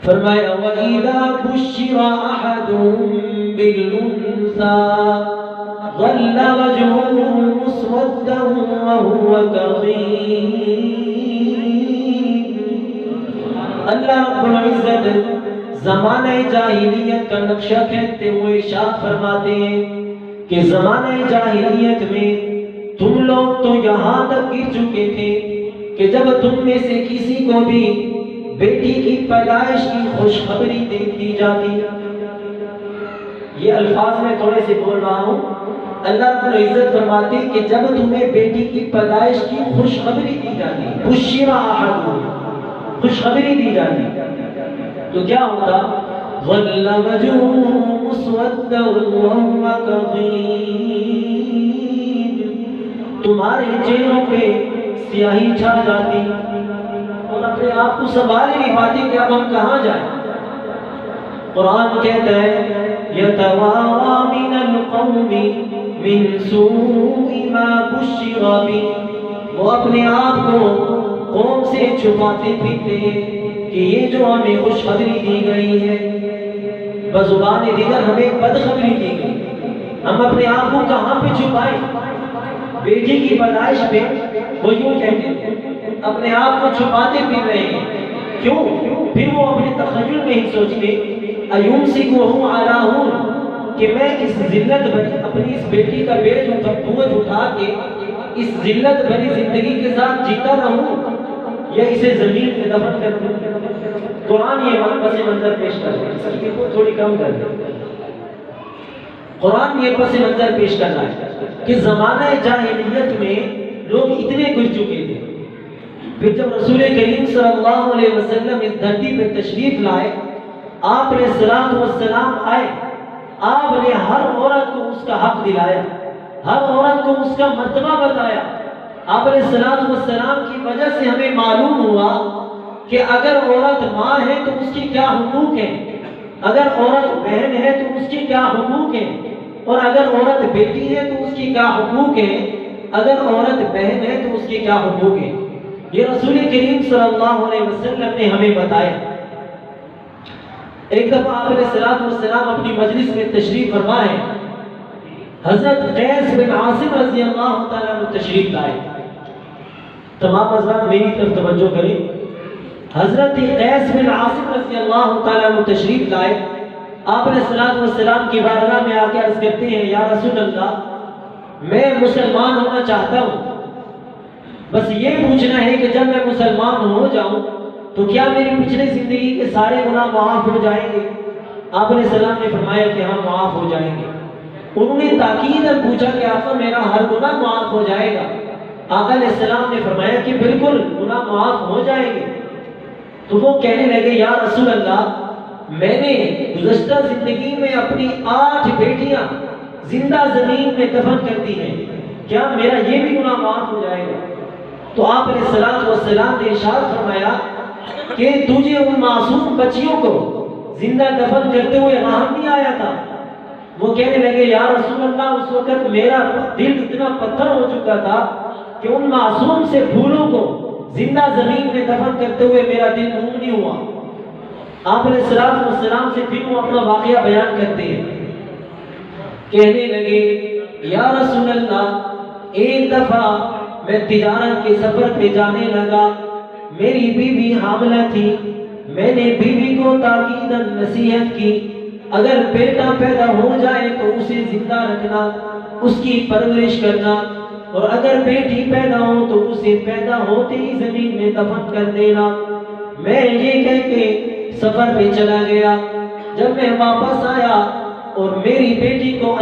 فرمایا وَإِذَا بُشِّرَ أَحَدُهُم بِالْأُنثَىٰ ظَلَّ وَجْهُهُ مُسْوَدًّا وَهُوَ كَظِيمٌ۔ اللہ رب العزت زمانہ جاہلیت کا نقشہ کھینچتے ہوئے ارشاد فرماتے ہیں کہ زمانہ جاہلیت میں تم لوگ تو یہاں تک گر چکے تھے کہ جب تم میں سے کسی کو بھی بیٹی کی پیدائش کی خوشخبری دے دی جاتی، یہ الفاظ میں تھوڑے سے بول رہا ہوں، اللہ رب العزت فرماتے ہیں کہ جب تمہیں بیٹی کی پیدائش کی خوشخبری دی جاتی، بشر احدہم، خوشخبری دی جاتی، تو کیا ہوتا؟ ظل وجهه مسودا وهو كظيم، تمہارے چہروں پہ سیاہی چھا جاتی اور اپنے آپ کو سنبھال نہیں پاتی کہ اب ہم کہاں جائیں۔ قرآن کہتا ہے يتوارى من القوم من سوء ما بشر به، وہ اپنے آپ کو قوم سے چھپاتے پھرتے ہیں کہ یہ جو ہمیں خوشخبری دی گئی ہے، بزبان دیگر ہمیں بدخبری دی گئی، ہم اپنے آپ کو کہاں پہ چھپائیں؟ بیٹی کی پیدائش پہ وہ یوں کہتے ہیں، اپنے آپ کو چھپاتے پھر رہے ہیں، کیوں؟ پھر وہ اپنے تخیل میں ہی سوچتے ایمسکہ علی ہون، کہ میں اس ذلت بھری اپنی اس بیٹی کا بوجھ اٹھا کے اس ذلت بھری زندگی کے ساتھ جیتا رہوں یا اسے زمین میں دفن کر دوں۔ قرآن یہ پس منظر پیش کر رہا ہے، اس کی تھوڑی کم کر دیں۔ قرآن یہ پس منظر پیش کر رہا ہے کہ زمانہ جاہلیت میں لوگ اتنے گر چکے تھے، پھر جب رسول کریم صلی اللہ علیہ وسلم اس دھرتی پہ تشریف لائے، آپ علیہ السلام آئے، آپ نے ہر عورت کو اس کا حق دلایا، ہر عورت کو اس کا مرتبہ بتایا۔ آپ علیہ السلام کی وجہ سے ہمیں معلوم ہوا کہ اگر عورت ماں ہے تو اس کی کیا حقوق ہیں، اگر عورت بہن ہے تو اس کی کیا حقوق ہیں، اور اگر عورت بیٹی ہے تو اس کی کیا حقوق ہیں، اگر عورت بہن ہے تو اس کی کیا حقوق ہیں۔ یہ رسول کریم صلی اللہ علیہ وسلم نے ہمیں بتایا۔ ایک دفعہ آپ علیہ السلام اپنی مجلس میں تشریف فرما ہے، حضرت قیس بن عاصم رضی اللہ تعالیٰ عنہ تشریف لائے۔ تمام حضرات میری طرف توجہ کریں، حضرت قیس بن عاصم رضی اللہ تعالیٰ عنہ تشریف لائے، آپ علیہ السلام کی بارگاہ میں آ کے عرض کرتے ہیں یا رسول اللہ میں مسلمان ہونا چاہتا ہوں، بس یہ پوچھنا ہے کہ جب میں مسلمان ہو جاؤں تو کیا میری پچھلی زندگی کے سارے گناہ معاف ہو جائیں گے؟ آپ علیہ السلام نے فرمایا کہ ہاں معاف ہو جائیں گے۔ انہوں نے تاکیداً پوچھا کہ آقا میرا ہر گناہ معاف ہو جائے گا؟ آقا علیہ السلام نے فرمایا کہ بالکل گناہ معاف ہو جائیں گے۔ تو وہ کہنے لگے یا رسول اللہ میں نے گزشتہ زندگی میں اپنی 8 بیٹیاں زندہ زمین میں دفن کر دی ہیں، کیا میرا یہ بھی گناہ معاف ہو جائے گا؟ تو آپ علیہ السلام نے ارشاد فرمایا کہ تجھے ان معصوم بچیوں کو زندہ دفن کرتے ہوئے رحم نہیں آیا تھا؟ وہ کہنے لگے یا رسول اللہ اس وقت میرا دل اتنا پتھر ہو چکا تھا کہ ان معصوم سے پھولوں کو زندہ زمین میں دفن کرتے ہوئے میرا دل موم نہیں ہوا۔ آپ علیہ السلام سے پھر وہ اپنا واقعہ بیان کرتے ہیں، کہنے لگے یا رسول اللہ ایک دفعہ میں تجارت کے سفر پہ جانے لگا، میری بیوی حاملہ تھی، میں نے بیوی کو تاکیداً نصیحت کی اگر بیٹا پیدا ہو جائے تو اسے زندہ رکھنا، اس کی پرورش کرنا، اور اگر بیٹی پیدا ہو تو اسے پیدا ہوتے ہی زمین میں دفن کر دینا۔ میں یہ کہہ کے سفر پہ چلا گیا، جب میں واپس آیا اور میری بیٹی کو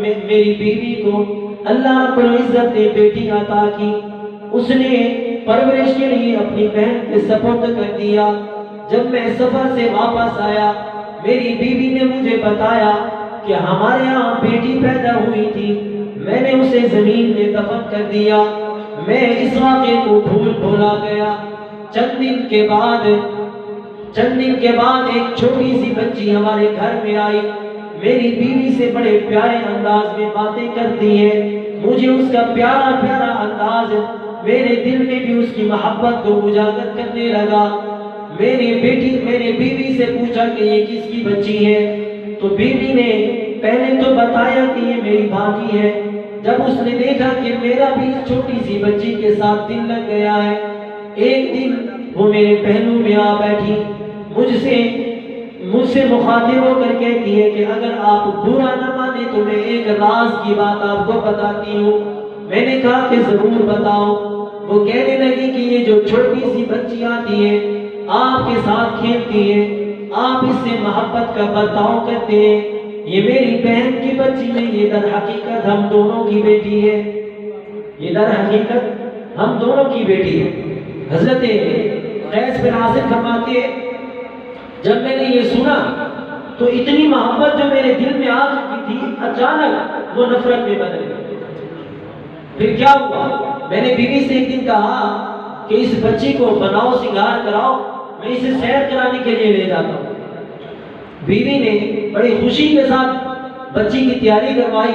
میری بیوی کو اللہ رب العزت نے بیٹی عطا کی، اس نے پرورش کے لیے اپنی بہن کے سپرد کر دیا۔ جب میں سفر سے واپس آیا میری بیوی نے مجھے بتایا کہ ہمارے یہاں بیٹی پیدا ہوئی تھی، میں نے اسے زمین میں دفن کر دیا۔ میں اس واقعے کو بھولا گیا۔ چند دن کے بعد ایک چھوٹی سی بچی ہمارے گھر میں آئی، میری بیوی سے بڑے پیارے انداز میں باتیں کرتی ہے، مجھے اس کا پیارا پیارا انداز میرے دل میں بھی اس کی محبت کو اجاگر کرنے لگا۔ میں نے بیوی سے پوچھا کہ یہ کس کی بچی ہے؟ تو بیوی نے پہلے تو بتایا کہ یہ میری بھانجی ہے۔ جب اس نے دیکھا کہ میرا بھی اس چھوٹی سی بچی کے ساتھ دل لگ گیا ہے، ایک دن وہ میرے پہلو میں آ بیٹھی، مجھ سے مخاطب ہو کر کہتی ہے کہ اگر آپ برا نہ مانے تو میں ایک راز کی بات آپ کو بتاتی ہوں۔ میں نے کہا کہ ضرور بتاؤ۔ وہ کہنے لگی کہ یہ جو چھوٹی سی بچی آتی ہے، آپ کے ساتھ کھیلتی ہے، آپ اس سے محبت کا برتاؤ کرتے ہیں، یہ میری بہن کی بچی نہیں، یہ در حقیقت ہم دونوں کی بیٹی ہے، یہ در حقیقت ہم دونوں کی بیٹی ہے۔ حضرت قیس بن عاصم فرماتے ہیں جب میں نے یہ سنا تو اتنی محبت جو میرے دل میں آ چکی تھی اچانک وہ نفرت میں بدل گئی۔ پھر کیا ہوا؟ میں نے بیوی سے ایک دن کہا کہ اس بچی کو بناؤ، سنگار کراؤ، میں اسے سیر کرانے کے لیے لے جاتا ہوں۔ بیوی نے بڑی خوشی کے ساتھ بچی کی تیاری کروائی،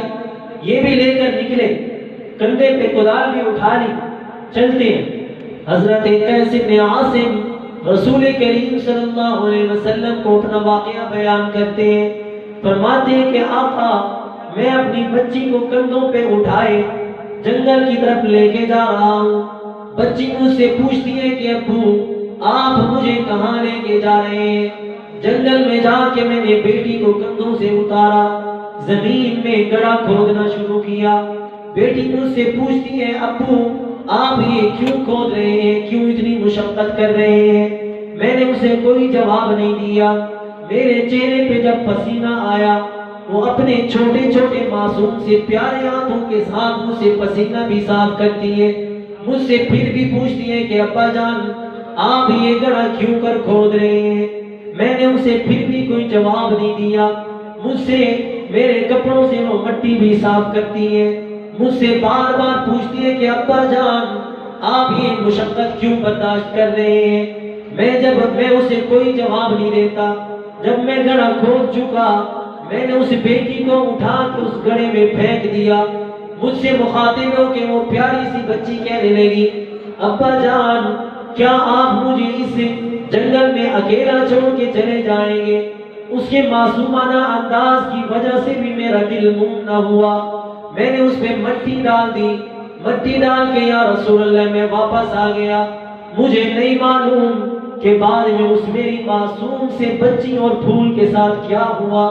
یہ بھی لے کر نکلے، کندھے پہ کدال بھی اٹھا لی، چلتے ہیں۔ حضرت قیس بن عاصم رسول کریم صلی اللہ علیہ وسلم کو اپنا واقعہ بیان کرتے ہیں، فرماتے ہیں کہ آقا میں اپنی بچی کو کندھوں پہ اٹھائے جنگل کی طرف لے کے جا رہا ہوں۔ بچی مجھ سے پوچھتی ہے کہ ابو آپ مجھے کہاں لے کے جا رہے ہیں؟ جنگل میں جا کے میں نے بیٹی کو کندھوں سے اتارا، زمین میں گڑھا کھودنا شروع کیا۔ بیٹی مجھ سے پوچھتی ہے ابو آپ یہ کیوں کھود رہے ہیں، کیوں اتنی مشقت کر رہے ہیں؟ میں نے اسے کوئی جواب نہیں دیا۔ میرے چہرے پہ جب پسینہ آیا، وہ اپنے چھوٹے چھوٹے معصوم سے پیارے ہاتھوں کے ساتھ مجھ سے پسینہ بھی صاف کرتی ہے، مجھ سے پھر بھی پوچھتی ہے کہ ابا جان آپ یہ گڑھا کیوں کر کھود رہے ہیں؟ میں نے اسے پھر بھی کوئی جواب نہیں دیا۔ مجھ سے میرے کپڑوں سے وہ مٹی بھی صاف کرتی ہے، مجھ سے بار بار پوچھتی ہے کہ ابا جان آپ یہ مشقت کیوں برداشت کر رہے ہیں؟ میں اسے کوئی جواب نہیں دیتا۔ جب میں گڑھا کھود چکا میں نے اس بیٹی کو اٹھا کے اس گڑھے میں پھینک دیا۔ مجھ سے مخاطب ہو کہ وہ پیاری سی بچی کہنے لگی ابا جان کیا آپ مجھے اس جنگل میں اکیلا چھوڑ کے چلے جائیں گے؟ اس کے معصومانہ انداز کی وجہ سے بھی میرا دل موم نہ ہوا۔ میں نے اس پہ مٹی ڈال دی، مٹی ڈال کے یا رسول اللہ میں واپس آ گیا۔ مجھے نہیں معلوم کہ بعد میں اس میری معصوم سے بچی اور پھول کے ساتھ کیا ہوا۔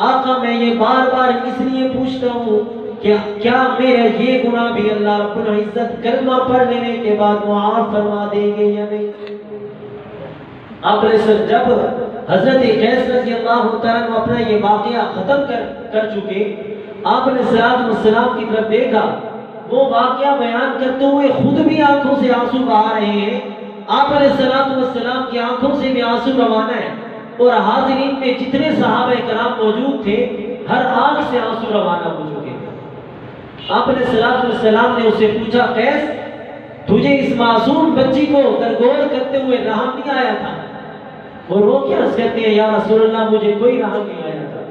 آقا میں یہ بار بار اس لیے پوچھتا ہوں کہ کیا میرا یہ گناہ بھی اللہ رب العزت کلمہ پڑھ لینے کے بعد معاف فرما دیں گے یا نہیں؟ آپ نے جب حضرت قیس رضی اللہ تعالیٰ عنہ اپنا یہ واقعہ ختم کر چکے، آپ نے صلوات والسلام کی طرف دیکھا، وہ واقعہ بیان کرتے ہوئے خود بھی آنکھوں سے آنسو بہا رہے ہیں۔ آپ نے صلوات والسلام کی آنکھوں سے بھی آنسو روانہ ہے، اور حاضرین میں جتنے صحابہ کرام موجود تھے ہر آنکھ سے آنسو روانہ ہو چکے۔ آپ نے صلوات والسلام نے اسے پوچھا قیس تجھے اس معصوم بچی کو درگور کرتے ہوئے رحم نہیں آیا تھا؟ اور وہ کیا عرض کرتے ہیں یا رسول اللہ مجھے کوئی رحم نہیں آیا تھا۔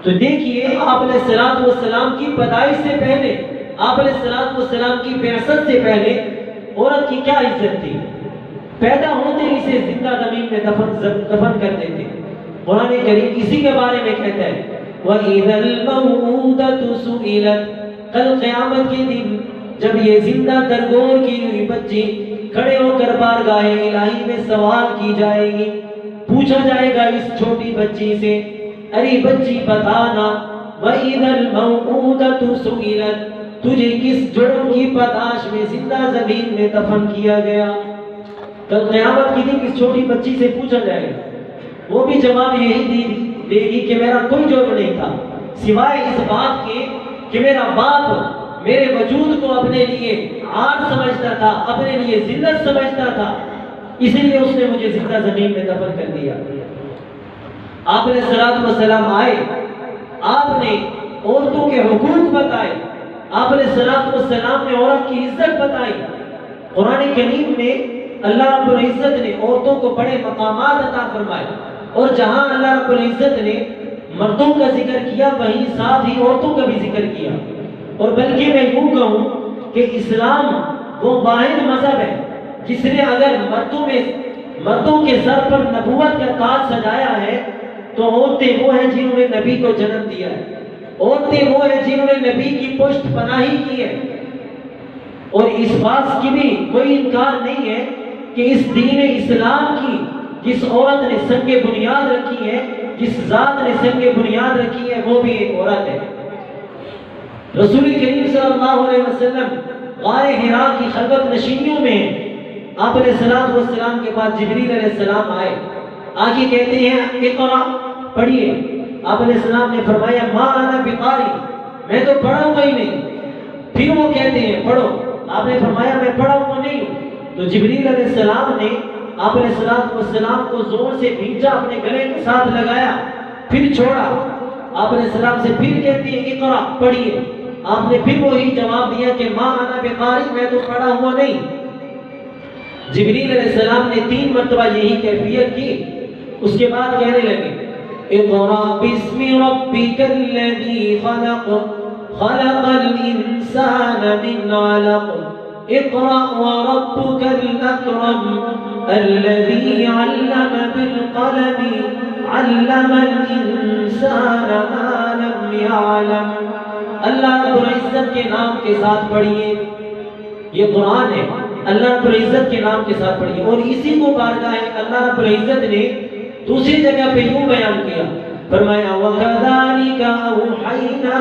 تو دیکھیے آپ نے صلوات والسلام کی پیدائش سے پہلے، آپ نے صلوات والسلام کی بعثت سے پہلے عورت کی کیا عزت تھی؟ پیدا ہوتے ہی اسے زندہ زمین میں دفن کر دیتے۔ قرآن کریم اسی کے بارے میں کہتا ہے وَإِذَا الْمَوْءُودَةُ سُئِلَتْ، کل قیامت کے دن جب یہ زندہ درگور کی ہوئی بچی کھڑے ہو کر بارگاہ الہی میں سوال کی جائے گی، پوچھا جائے گا اس چھوٹی بچی سے ارے بچی بتانا وَإِذَا الْمَوْءُودَةُ سُئِلَتْ تجھے کس جرم کی پاداش میں زندہ زمین میں دفن کیا گیا؟ کل قیامت کی دن اس چھوٹی بچی سے پوچھا جائے گا، وہ بھی جواب یہی دے گی کہ میرا کوئی جرم نہیں تھا سوائے اس بات کے کہ میرا باپ میرے وجود کو اپنے لیے عار سمجھتا تھا، اپنے لیے ذلت سمجھتا تھا، اس لیے اس نے مجھے زندہ زمین میں دفن کر دیا۔ آپ نے صلوات والسلام آئے، آپ نے عورتوں کے حقوق بتائے، آپ نے صلوات والسلام نے عورت کی عزت بتائی۔ قرآن کریم میں اللہ رب العزت نے عورتوں کو بڑے مقامات عطا فرمائے، اور جہاں اللہ رب العزت نے مردوں کا ذکر کیا وہیں ساتھ ہی عورتوں کا بھی ذکر کیا۔ اور بلکہ میں یوں کہوں کہ اسلام وہ واحد مذہب ہے جس نے اگر مردوں کے سر پر نبوت کا تاج سجایا ہے تو عورتیں وہ ہیں جنہوں نے نبی کو جنم دیا ہے، عورتیں وہ ہیں جنہوں نے نبی کی پشت پناہی کی ہے۔ اور اس بات کی بھی کوئی انکار نہیں ہے کہ اس دین اسلام کی جس عورت نے سنگ بنیاد رکھی ہے، جس ذات نے سنگ بنیاد رکھی ہے، وہ بھی ایک عورت ہے۔ رسول کریم صلی اللہ علیہ وسلم غار حرا کی خلوت نشینیوں میں آپ علیہ السلام کے پاس جبریل علیہ السلام آئے، آگے کہتے ہیں اقرا، پڑھیے۔ آپ علیہ السلام نے فرمایا ما انا بقاری، میں تو پڑھا ہوا ہی نہیں۔ پھر وہ کہتے ہیں پڑھو، آپ نے فرمایا میں پڑھا ہوا نہیں ہوں۔ تو جبریل علیہ السلام نے آپ علیہ السلام کو زور سے بھیجا، اپنے گلے کے ساتھ لگایا، پھر چھوڑا۔ آپ علیہ السلام سے پھر کہتے ہیں اقرا، پڑھیے۔ آپ نے پھر وہی جواب دیا کہ ما انا بقاری، میں تو پڑھا ہوا نہیں۔ جبریل علیہ السلام نے 3 مرتبہ یہی کیفیت کی، اس کے بعد کہنے لگے اقرا بسم ربک الذی خلق خلق الانسان من علق اقرا وربک الاکرم الذی علم بالقلم علم الانسان ما لم يعلم۔ اللہ رب العزت کے نام کے ساتھ پڑھیے، یہ قرآن ہے، اللہ رب العزت کے نام کے ساتھ پڑھیے۔ اور اسی کو بارگاہ اللہ رب العزت نے دوسری جگہ پہ یوں بیان کیا، فرمایا وَكَذَلِكَ أَوْحَيْنَا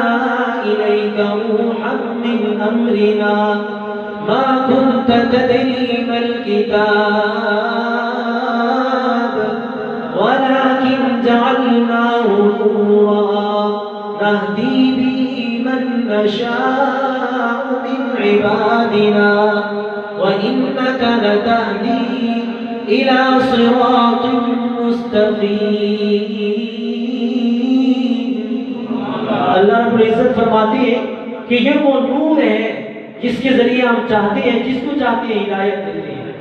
إِلَيْكَ رُوحًا مِّنْ أَمْرِنَا مَا كُنْتَ تَدْرِي مَا الْكِتَابُ وَلَكِنْ جَعَلْنَاهُ نُورًا نَهْدِي بِهِ مَن نَّشَاءُ مِنْ عِبَادِنَا وَإِنَّكَ لَتَهْدِي إِلَى صِرَاطٍ مُسْتَقِيمٍ۔ اللہ رب العزت فرماتے ہیں کہ یہ وہ نور ہے جس کے ذریعے ہم چاہتے ہیں، جس کو چاہتے ہیں ہدایت دیتے ہیں،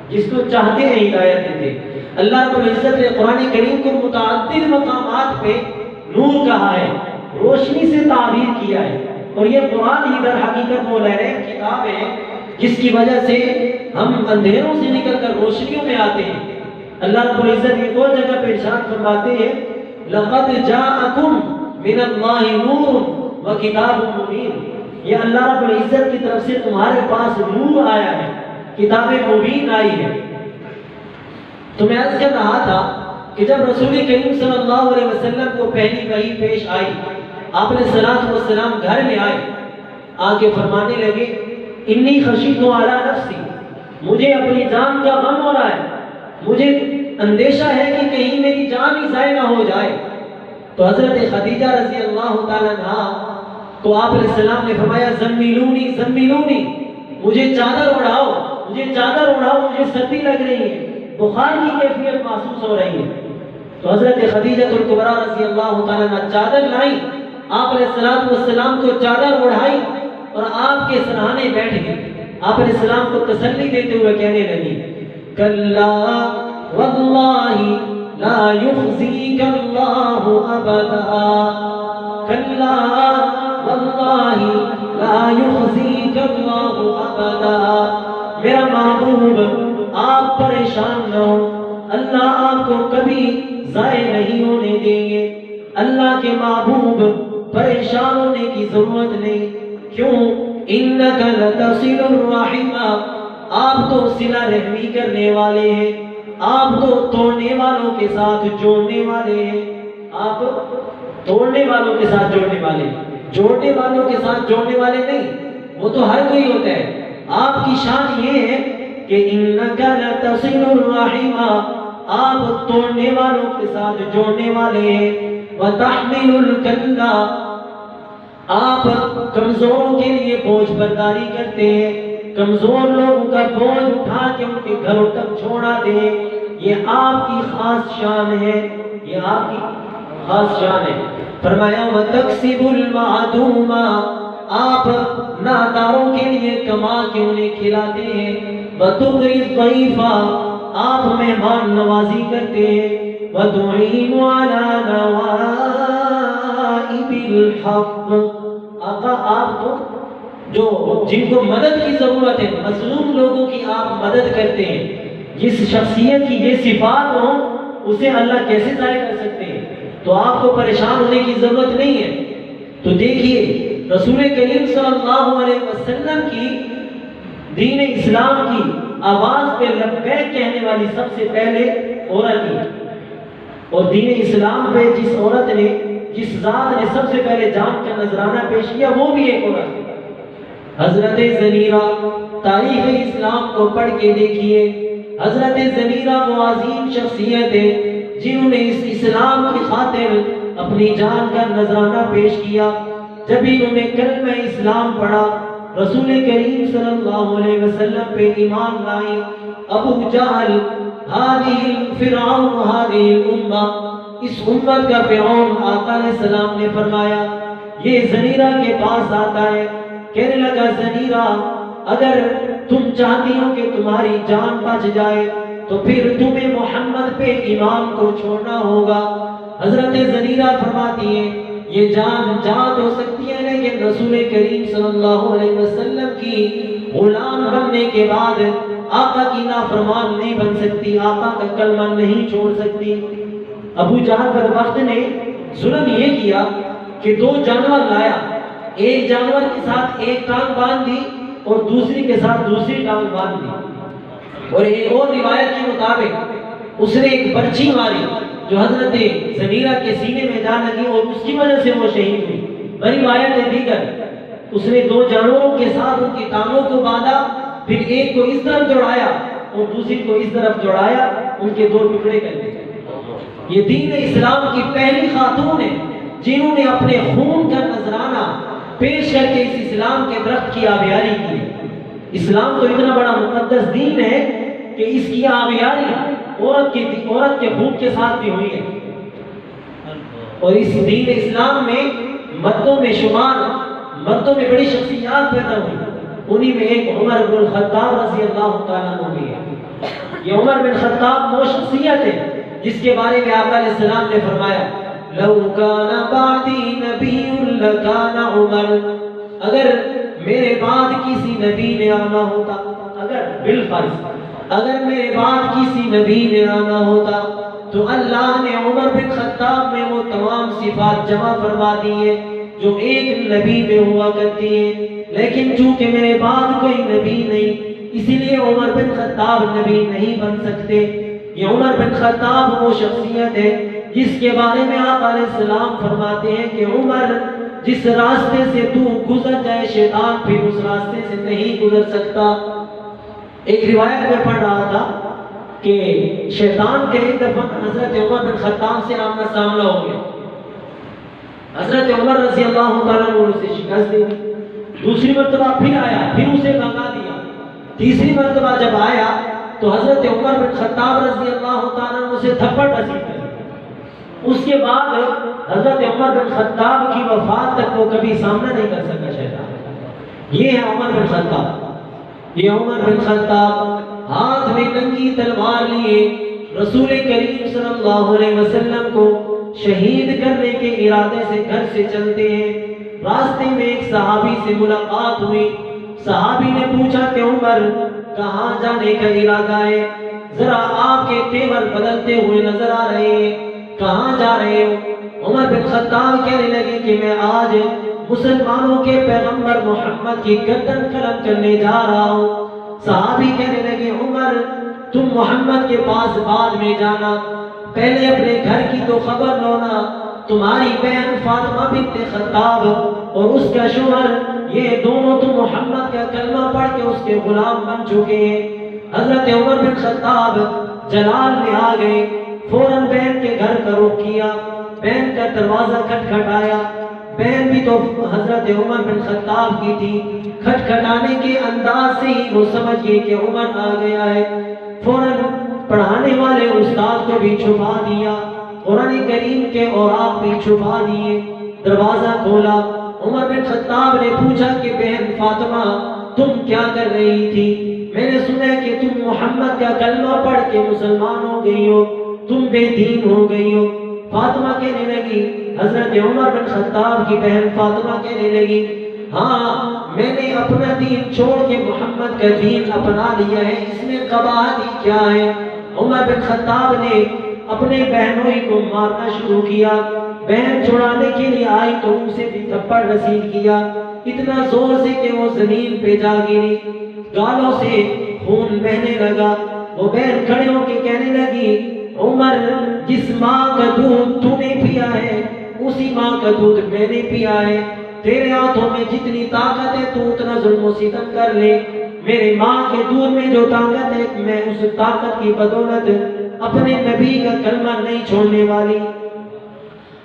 جس کو چاہتے ہیں ہدایت دیتے ہیں۔ اللہ رب العزت نے قرآن کریم کو متعدد مقامات پہ نور کہا ہے، روشنی سے تعبیر کیا ہے۔ اور یہ قرآن ہی در حقیقت وہ لہریں کتاب ہے جس کی وجہ سے ہم اندھیروں سے نکل کر روشنیوں میں آتے ہیں۔ اللہ رب العزت ایک اور جگہ پہ ارشاد فرماتے ہیں لَقَدْ جَاءَكُمْ مِنَ اللَّهِ نُورٌ وَكِتَابٌ مُبِينٌ، یہ اللہ رب العزت کی طرف سے تمہارے پاس نور آیا ہے، کتاب مبین آئی ہے۔ تو میں عرض کر رہا تھا کہ جب رسول کریم صلی اللہ علیہ وسلم کو پہلی وحی پیش آئی، آپ علیہ السلام گھر میں آئے، آگے فرمانے لگے انی خشیت علی نفسی، مجھے اپنی جان کا غم ہو رہا ہے، مجھے اندیشہ ہے کہ کہیں میری جان ہی ضائع نہ ہو جائے۔ تو حضرت خدیجہ رضی اللہ تعالیٰ عنہا تو آپ علیہ السلام نے فرمایا زمیلونی زمیلونی، مجھے چادر اڑاؤ، مجھے چادر اڑاؤ، مجھے سردی لگ رہی ہے، بخار کی کیفیت محسوس ہو رہی ہے۔ تو حضرت خدیجہ الکبریٰ رضی اللہ تعالیٰ عنہ چادر لائیں، آپ علیہ السلام کو چادر اڑائی اور آپ کے سرہانے بیٹھ گئے۔ آپ علیہ السلام کو تسلی دیتے ہوئے کہنے لگی کلا واللہ لا یخزیک اللہ ابدا، کلا واللہ لا یخزیک اللہ ابدا، میرا محبوب آپ پریشان نہ ہو، اللہ آپ کو کبھی ضائع نہیں ہونے دیں گے۔ اللہ کے محبوب پریشان ہونے کی ضرورت نہیں، کیوں؟ انک لتصل الرحم، آپ تو صلہ رحمی کرنے والے ہیں، آپ تو توڑنے والوں کے ساتھ جوڑنے والے ہیں، آپ توڑنے والوں کے ساتھ جوڑنے والے، جوڑنے والوں کے ساتھ جوڑنے والے نہیں، وہ تو ہر کوئی ہوتا ہے۔ آپ کی شان یہ ہے کہ انک لتصل الرحم، آپ توڑنے والوں کے ساتھ جوڑنے والے ہیں، وتحمل الکلہ، آپ کمزوروں کے لیے بوجھ برداری کرتے ہیں، کمزور لوگوں کا بوجھ اٹھا کے ان کے گھروں تک چھوڑا دیں، یہ آپ کی خاص شان ہے، یہ آپ کی خاص شان ہے۔ فرمایا وَتَكْسِبُ الْمَعْدُومَ، آپ ناداروں کے لیے کما کے انہیں کھلاتے ہیں، وَتُقْرِي الضَّيْفَ، آپ مہمان نوازی کرتے ہیں، وَتُعِينُ عَلَى نَوَائِبِ الْحَقِّ، آقا آپ تو جو جن کو مدد کی ضرورت ہے، مظلوم لوگوں کی آپ مدد کرتے ہیں، جس شخصیت کی یہ صفات ہوں اسے اللہ کیسے ضائع کر سکتے ہیں؟ تو آپ کو پریشان ہونے کی ضرورت نہیں ہے۔ تو دیکھیے رسول کریم صلی اللہ علیہ وسلم کی دین اسلام کی آواز پہ لبیک کہنے والی سب سے پہلے عورت ہی، اور دین اسلام پہ جس عورت نے، جس ذات نے سب سے پہلے جان کا نذرانہ پیش کیا وہ بھی ایک عورت ہے، حضرت زنیرہ۔ تاریخ اسلام کو پڑھ کے دیکھیے، حضرت زنیرہ وہ عظیم شخصیت ہے جنہوں نے اس اسلام کی خاطر اپنی جان کا نذرانہ پیش کیا۔ جب انہوں نے کلمہ اسلام پڑھا، رسول کریم صلی اللہ علیہ وسلم پہ ایمان لائے، ابو جہل ہذہ فرعون ہذہ الامہ، اس امت کا فرعون آقا علیہ السلام نے فرمایا یہ زنیرہ کے پاس آتا ہے، کہنے لگا زنیرہ اگر تم چاہتی ہو کہ تمہاری جان بچ جائے تو پھر تمہیں محمد پہ ایمان کو چھوڑنا ہوگا۔ حضرت زنیرہ فرماتی ہے یہ جان تو سکتی ہے لیکن رسول کریم صلی اللہ علیہ وسلم کی غلام بننے کے بعد آقا کی نافرمان نہیں بن سکتی، آقا کا کلمہ نہیں چھوڑ سکتی۔ ابو جہل بدبخت نے ظلم یہ کیا کہ دو جانور لایا، ایک جانور کے ساتھ ایک ٹانگ باندھ دی اور دوسری کے ساتھ دوسری ٹانگ باندھ دی، اور ایک اور روایت کے مطابق اس نے ایک برچھی ماری جو حضرت زنیرہ کے سینے میں جا لگی اور اس کی وجہ سے وہ شہید ہوئی۔ بڑی روایت دیگر اس نے دو جانوروں کے ساتھ ان کی ٹانگوں کو باندھا، پھر ایک کو اس طرف دوڑایا اور دوسری کو اس طرف دوڑایا، ان کے دو ٹکڑے کر دیے۔ یہ دین اسلام کی پہلی خاتون ہے جنہوں نے اپنے خون کا نذرانہ پیش کر کے اس اسلام کے درخت کی آبیاری کی۔ اسلام تو اتنا بڑا مقدس دین ہے کہ اس کی آبیاری عورت کے خون کے ساتھ بھی ہوئی ہے، اور اس دین اسلام میں مردوں میں شمار، مردوں میں بڑی شخصیات پیدا ہوئی، انہی میں ایک عمر بن الخطاب رضی اللہ تعالیٰ عنہ بھی ہے۔ یہ عمر بن الخطاب وہ شخصیت ہے جس کے بارے میں آقا علیہ السلام نے فرمایا لو کان بعدی نبی لکان عمر، اگر میرے بعد کسی نبی نے آنا ہوتا، اگر بالفرض اگر میرے بعد کسی نبی نے آنا ہوتا تو اللہ نے عمر بن خطاب میں وہ تمام صفات جمع فرما دی ہیں جو ایک نبی میں ہوا کرتی ہیں، لیکن چونکہ میرے بعد کوئی نبی نہیں اسی لیے عمر بن خطاب نبی نہیں بن سکتے۔ یہ عمر بن خطاب وہ شخصیت ہے جس کے بارے میں آقا علیہ السلام فرماتے ہیں کہ عمر جس راستے سے تو گزر جائے شیطان پھر اس راستے سے نہیں گزر سکتا۔ ایک روایت میں پڑھ رہا تھا کہ شیطان کے ایک دفعہ حضرت عمر بن خطاب سے آمنا سامنا ہو گیا، حضرت عمر رضی اللہ تعالیٰ عنہ سے شکست دی، دوسری مرتبہ پھر آیا، پھر اسے بھگا دیا، تیسری مرتبہ جب آیا تو حضرت عمر بن خطاب رضی اللہ تعالیٰ عنہ سے تھپڑ رسید کر، اس کے بعد حضرت عمر بن خطاب کی وفات تک وہ کبھی سامنا نہیں کر سکا شیطان۔ یہ ہے عمر بن خطاب۔ یہ عمر بن خطاب ہاتھ میں ننگی تلوار لیے رسول کریم صلی اللہ علیہ وسلم کو شہید کرنے کے ارادے سے گھر سے چلتے ہیں۔ راستے میں ایک صحابی سے ملاقات ہوئی، صحابی نے پوچھا کہ عمر کہاں جانے کا ارادہ ہے؟ ذرا آپ کے تیور بدلتے ہوئے نظر آ رہے ہیں، کہاں جا رہے ہو؟ عمر بن خطاب کہنے لگے کہ میں آج مسلمانوں کے پیغمبر محمد کی گردن قلم کرنے جا رہا ہوں۔ صحابی کہنے لگے عمر تم محمد کے پاس بعد میں جانا، پہلے اپنے گھر کی تو خبر لونا، تمہاری بہن فاطمہ بنت خطاب اور اس کا شوہر یہ دونوں تو محمد کا کلمہ پڑھ کے اس کے غلام بن چکے ہیں۔ حضرت عمر بن خطاب جلال میں آ گئے، فوراً بہن کے گھر کا رخ کیا، بہن کا دروازہ کھٹکھٹایا، بہن بھی تو حضرت عمر بن خطاب کی تھی، کھٹکھٹانے کے انداز سے ہی وہ سمجھ گئے کہ عمر آ گیا ہے، فوراً پڑھانے والے استاد کو بھی چھپا دیا، قرآن کریم کے اوراق بھی چھپا دیے، دروازہ کھولا۔ عمر بن خطاب نے پوچھا کہ بہن فاطمہ تم کیا کر رہی تھی؟ میں نے سنا کہ تم محمد کا کلمہ پڑھ کے مسلمان ہو گئی ہو، تم بے دین ہو گئی ہو۔ فاطمہ کہنے لگی، حضرت عمر بن خطاب کی بہن فاطمہ کہنے لگی ہاں میں نے اپنا دین چھوڑ کے محمد کا دین اپنا لیا ہے، اس میں قباحت کیا ہے؟ عمر بن خطاب نے اپنے بہنوں کو مارنا شروع کیا، بہن چھڑانے کے لیے آئی تو اسے بھی تھپڑ رسید کیا، اتنا زور سے کہ وہ زمین پہ جا گری، گالوں سے خون بہنے لگا۔ وہ بہن کھڑے ہو کے کہنے لگی عمر جس ماں کا دودھ تو نے پیا ہے اسی ماں کا دودھ میں نے پیا ہے، تیرے ہاتھوں میں جتنی طاقت ہے تو اتنا ظلم و ستم کر لے، میرے ماں کے دودھ میں جو طاقت ہے میں اس طاقت کی بدولت اپنے نبی کا کلمہ نہیں چھوڑنے والی۔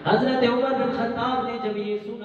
حضرت عمر بن خطاب نے جب یہ سنا